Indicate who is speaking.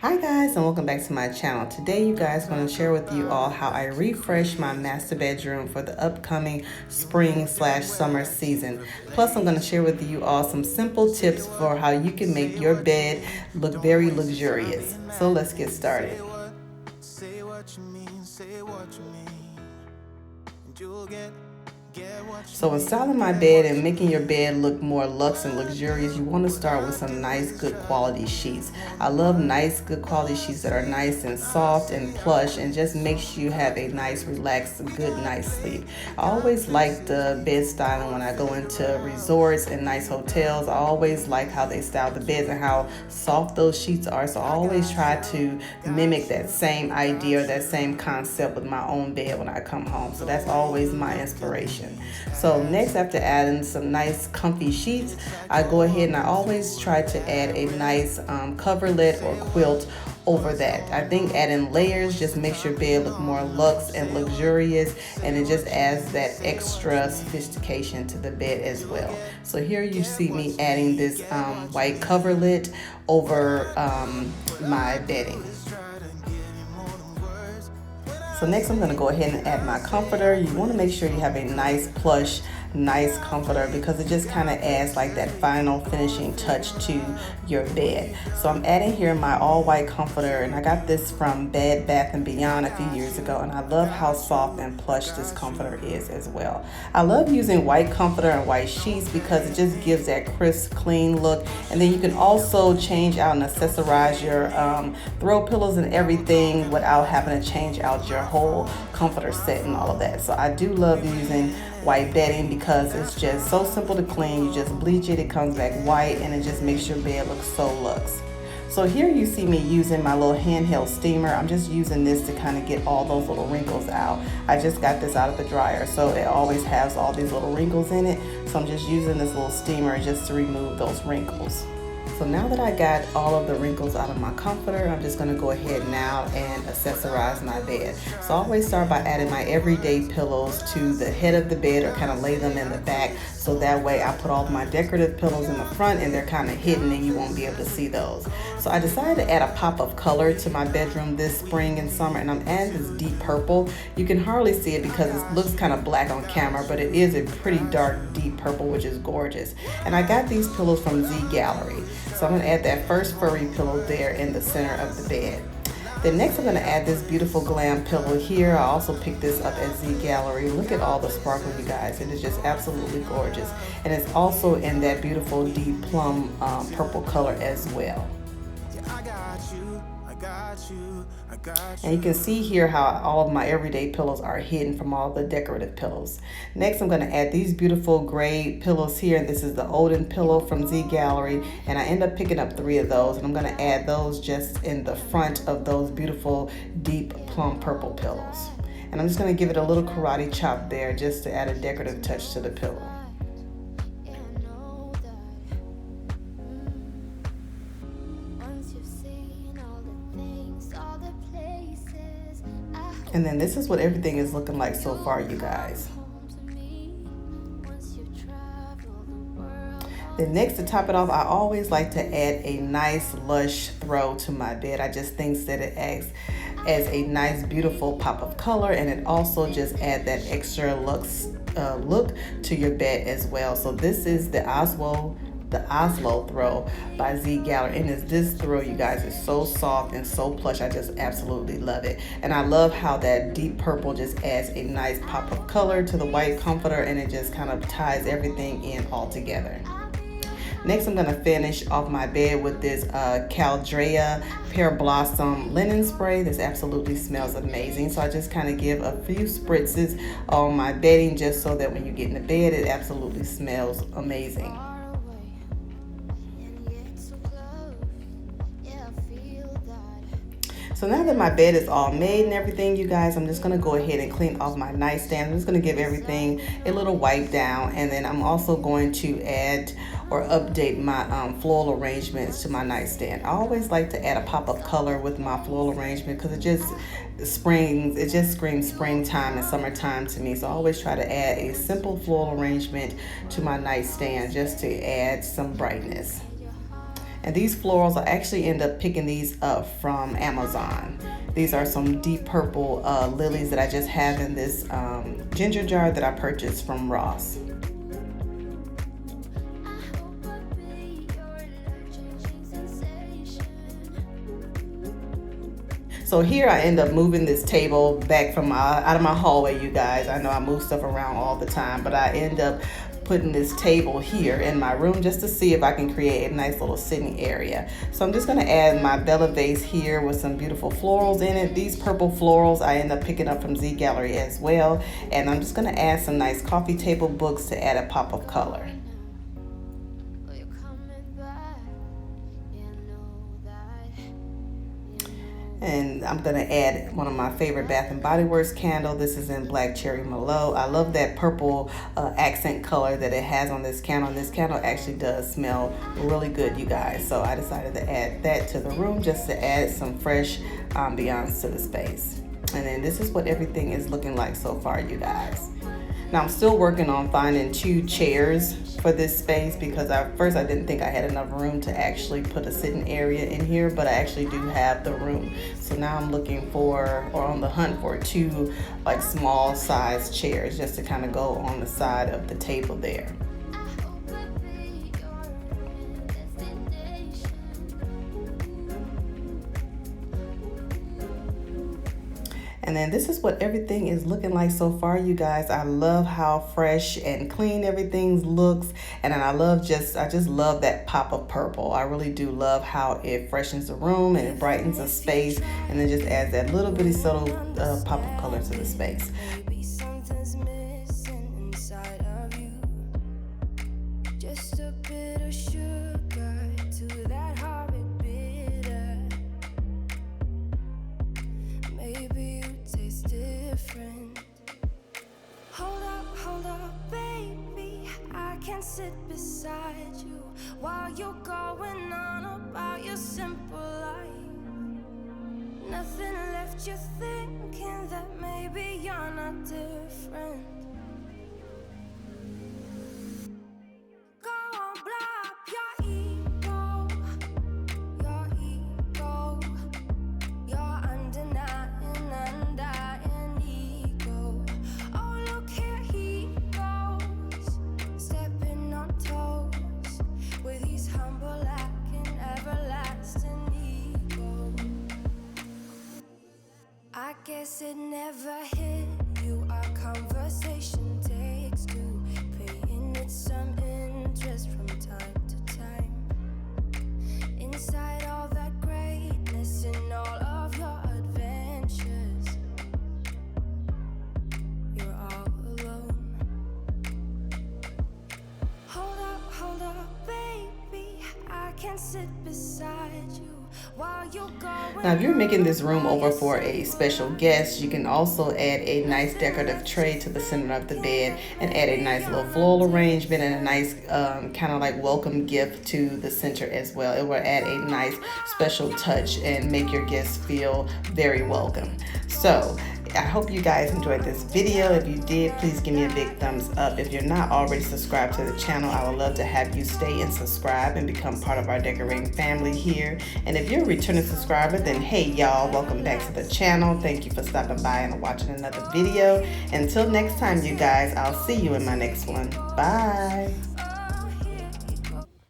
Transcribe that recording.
Speaker 1: Hi guys, and welcome back to my channel. Today you guys are going to share with you all how I refresh my master bedroom for the upcoming spring/summer season. Plus I'm going to share with you all some simple tips for how you can make your bed look very luxurious. So let's get started. Say what you mean, say what you mean, and you'll get. So installing my bed and making your bed look more luxe and luxurious, you want to start with some nice good quality sheets. I love nice good quality sheets that are nice and soft and plush and just makes you have a nice relaxed good night's sleep. I always like the bed styling when I go into resorts and nice hotels. I always like how they style the beds and how soft those sheets are, so I always try to mimic that same idea or that same concept with my own bed when I come home. So that's always my inspiration. So next, after adding some nice comfy sheets, I go ahead and I always try to add a nice coverlet or quilt over that. I think adding layers just makes your bed look more luxe and luxurious, and it just adds that extra sophistication to the bed as well. So here you see me adding this white coverlet over my bedding. So next I'm going to go ahead and add my comforter. You want to make sure you have a nice plush, nice comforter because it just kind of adds like that final finishing touch to your bed. So I'm adding here my all white comforter, and I got this from Bed Bath & Beyond a few years ago, and I love how soft and plush this comforter is as well. I love using white comforter and white sheets because it just gives that crisp, clean look, and then you can also change out and accessorize your throw pillows and everything without having to change out your whole comforter set and all of that. So I do love using white bedding because it's just so simple to clean. You just bleach it, it comes back white, and it just makes your bed look so luxe. So here you see me using my little handheld steamer. I'm just using this to kind of get all those little wrinkles out. I just got this out of the dryer, so it always has all these little wrinkles in it. So I'm just using this little steamer just to remove those wrinkles. So now that I got all of the wrinkles out of my comforter, I'm just going to go ahead now and accessorize my bed. So I always start by adding my everyday pillows to the head of the bed or kind of lay them in the back. So that way I put all of my decorative pillows in the front and they're kind of hidden and you won't be able to see those. So I decided to add a pop of color to my bedroom this spring and summer, and I'm adding this deep purple. You can hardly see it because it looks kind of black on camera, but it is a pretty dark deep purple, which is gorgeous. And I got these pillows from Z Gallery. So I'm going to add that first furry pillow there in the center of the bed. Then next I'm going to add this beautiful glam pillow here. I also picked this up at Z Gallery. Look at all the sparkle, you guys. It is just absolutely gorgeous. And it's also in that beautiful deep plum purple color as well. And you can see here how all of my everyday pillows are hidden from all the decorative pillows. Next, I'm going to add these beautiful gray pillows here. This is the Odin pillow from Z Gallery, and I end up picking up 3 of those, and I'm going to add those just in the front of those beautiful deep plum purple pillows. And I'm just going to give it a little karate chop there just to add a decorative touch to the pillow. And then this is what everything is looking like so far, you guys. Then next, to top it off, I always like to add a nice lush throw to my bed. I just think that it acts as a nice beautiful pop of color, and it also just adds that extra luxe look to your bed as well. So this is the Oslo throw by Z Gallery, and this throw, you guys, is so soft and so plush. I just absolutely love it, and I love how that deep purple just adds a nice pop of color to the white comforter, and it just kind of ties everything in all together. Next, I'm going to finish off my bed with this Caldrea Pear Blossom linen spray. This absolutely smells amazing. So I just kind of give a few spritzes on my bedding just so that when you get in the bed, it absolutely smells amazing. So now that my bed is all made and everything, you guys, I'm just going to go ahead and clean off my nightstand. I'm just going to give everything a little wipe down, and then I'm also going to add or update my floral arrangements to my nightstand. I always like to add a pop of color with my floral arrangement because it just screams springtime and summertime to me. So I always try to add a simple floral arrangement to my nightstand just to add some brightness. And these florals, I actually end up picking these up from Amazon. These are some deep purple lilies that I just have in this ginger jar that I purchased from Ross. So here I end up moving this table back from out of my hallway, you guys. I know I move stuff around all the time, but I end up putting this table here in my room just to see if I can create a nice little sitting area. So I'm just gonna add my Bella vase here with some beautiful florals in it. These purple florals I end up picking up from Z Gallery as well. And I'm just gonna add some nice coffee table books to add a pop of color. And I'm gonna add one of my favorite Bath and Body Works candle. This is in Black Cherry Merlot. I love that purple accent color that it has on this candle. And this candle actually does smell really good, you guys. So I decided to add that to the room just to add some fresh ambiance to the space. And then this is what everything is looking like so far, you guys. Now I'm still working on finding 2 chairs for this space because at first I didn't think I had enough room to actually put a sitting area in here, but I actually do have the room. So now I'm looking for, or on the hunt for, 2 like small size chairs just to kind of go on the side of the table there. And then this is what everything is looking like so far, you guys. I love how fresh and clean everything looks. And then I just love that pop of purple. I really do love how it freshens the room and it brightens the space and then just adds that little bitty subtle pop of color to the space. Just a bit of sugar to that horrid bitter. Maybe taste different. Hold up, baby. I can sit beside you while you're going on about your simple life. Nothing left you thinking that maybe you're not different. Go on, blow up your ego, your undeniable. I guess it never hit you. Our conversation takes 2, paying it some interest from time to time. Inside all that greatness and all of your adventures, you're all alone. Hold up, baby. I can sit beside you. Now, if you're making this room over for a special guest, you can also add a nice decorative tray to the center of the bed and add a nice little floral arrangement and a nice kind of like welcome gift to the center as well. It will add a nice special touch and make your guests feel very welcome. So I hope you guys enjoyed this video. If you did, please give me a big thumbs up. If you're not already subscribed to the channel, I would love to have you stay and subscribe and become part of our decorating family here. And if you're a returning subscriber, then hey y'all, welcome back to the channel. Thank you for stopping by and watching another video. Until next time, you guys, I'll see you in my next one. Bye.